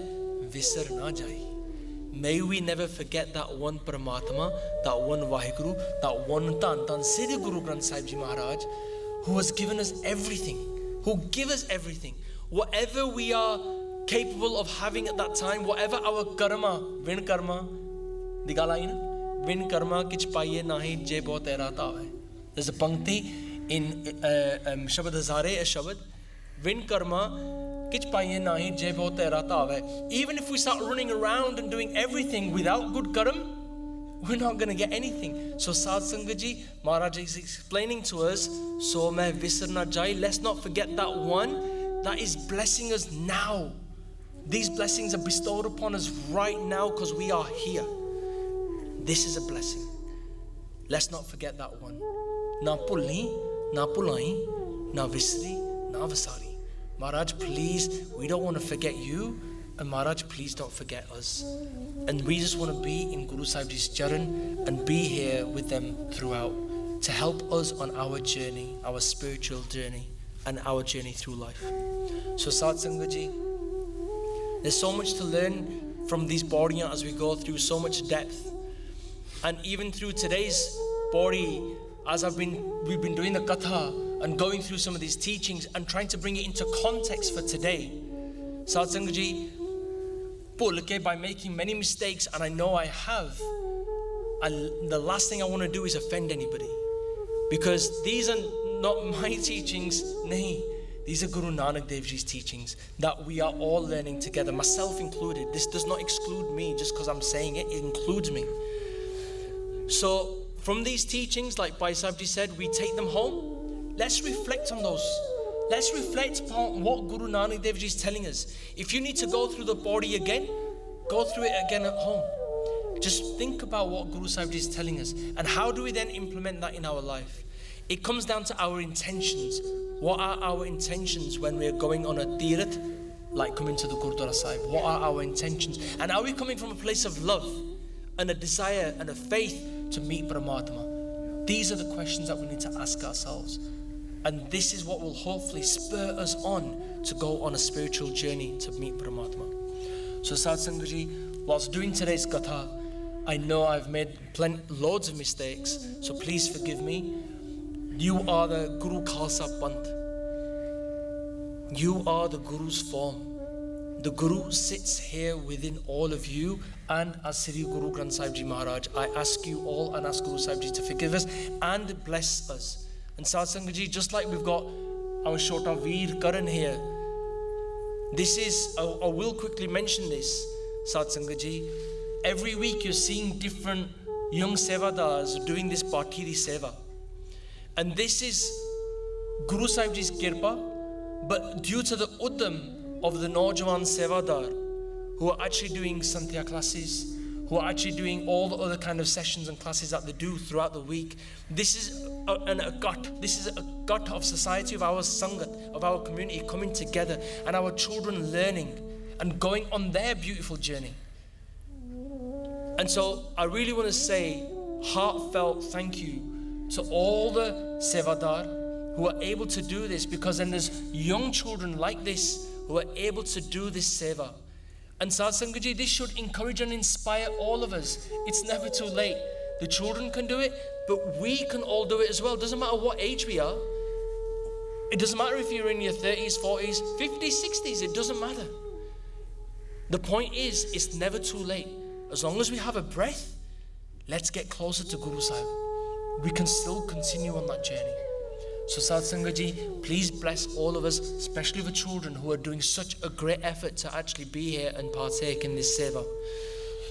visar na jai. May we never forget that one Paramatma, that one Vaheguru, that one Tan Sri Guru Granth Sahib Ji Maharaj, who has given us everything, who give us everything. Whatever we are capable of having at that time, whatever our karma, vin karma, digala ina, vin karma kich paiye nahi je bahut Tirath hai. There's a pankti in Shabad Hazare, a Shabad, vin karma kich paiye nahi je bahut Tirath hai. Even if we start running around and doing everything without good karam, we're not going to get anything. So Sad Sangat Ji, Maharaj is explaining to us, so main visar na jai, let's not forget that one that is blessing us now. These blessings are bestowed upon us right now because we are here. This is a blessing. Let's not forget that one. Na pulni, na pulai, na visri, na vasari. Maharaj, please, we don't want to forget you. And Maharaj, please don't forget us. And we just want to be in Guru Sahib Ji's charan and be here with them throughout to help us on our journey, our spiritual journey and our journey through life. So Sad Sangat Ji, there's so much to learn from these Pauriyan as we go through, so much depth. And even through today's Pauri, as we've been doing the Katha and going through some of these teachings and trying to bring it into context for today. Sad Sangat Ji, by making many mistakes, and I know I have, and the last thing I want to do is offend anybody. Because these are not my teachings, nahi. These are Guru Nanak Dev Ji's teachings that we are all learning together, myself included. This does not exclude me just because I'm saying it, it includes me. So from these teachings, like Bhai Sahib Ji said, we take them home. Let's reflect on those. Let's reflect upon what Guru Nanak Dev Ji is telling us. If you need to go through the Pauri again, go through it again at home. Just think about what Guru Sahib Ji is telling us. And how do we then implement that in our life? It comes down to our intentions. What are our intentions when we're going on a Tirath, like coming to the Gurdas Sahib? What are our intentions? And are we coming from a place of love and a desire and a faith to meet Paramatma? These are the questions that we need to ask ourselves. And this is what will hopefully spur us on to go on a spiritual journey to meet Paramatma. So Sad Sangat Ji, whilst doing today's Katha, I know I've made loads of mistakes, so please forgive me. You are the Guru Khalsa Panth. You are the Guru's form. The Guru sits here within all of you, and as Sri Guru Granth Sahib Ji Maharaj, I ask you all and ask Guru Sahib Ji to forgive us and bless us. And Sad Sangat Ji, just like we've got our Shota Veer Karan here, this is, I will quickly mention this, Sad Sangat Ji. Every week you're seeing different young Sevadars doing this Pakiri Seva. And this is Guru Sahib Ji's Kirpa, but due to the Uddam of the Naujawan Sevadar, who are actually doing Santhya classes, who are actually doing all the other kind of sessions and classes that they do throughout the week. This is a gut of society, of our Sangat, of our community coming together, and our children learning and going on their beautiful journey. And so I really want to say heartfelt thank you to all the Sevadar who are able to do this, because then there's young children like this who are able to do this Seva. And Sad Sangat Ji, this should encourage and inspire all of us. It's never too late. The children can do it, but we can all do it as well. Doesn't matter what age we are. It doesn't matter if you're in your 30s, 40s, 50s, 60s, it doesn't matter. The point is, it's never too late. As long as we have a breath, let's get closer to Guru Sahib. We can still continue on that journey. So Sad Sangat Ji, please bless all of us, especially the children who are doing such a great effort to actually be here and partake in this seva.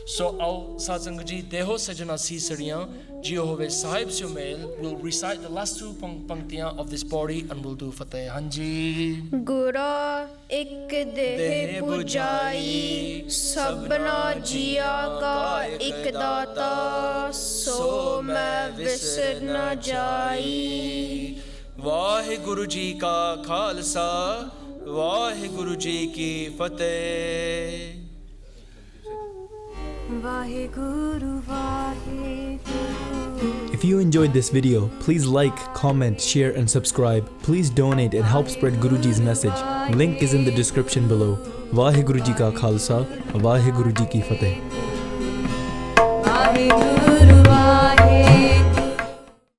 So our Sad Sangat Ji, Deho Sajana Sisariyan, Jio Hove Sahib Sumel, will recite the last two panktiyan of this Pauri and we'll do Fateh Hanji. Gura ik deh bujai, sabna jiya ka ik data, so main visar na jai. Vaheguru Ji ka Khalsa, Vaheguru Ji ki Fateh. Vaheguru, Vaheguru. If you enjoyed this video, please like, comment, share and subscribe. Please donate and help spread Guruji's message. Link is in the description below. Vaheguru Ji ka Khalsa, Vaheguru Ji ki Fateh. Vaheguru, Vaheguru.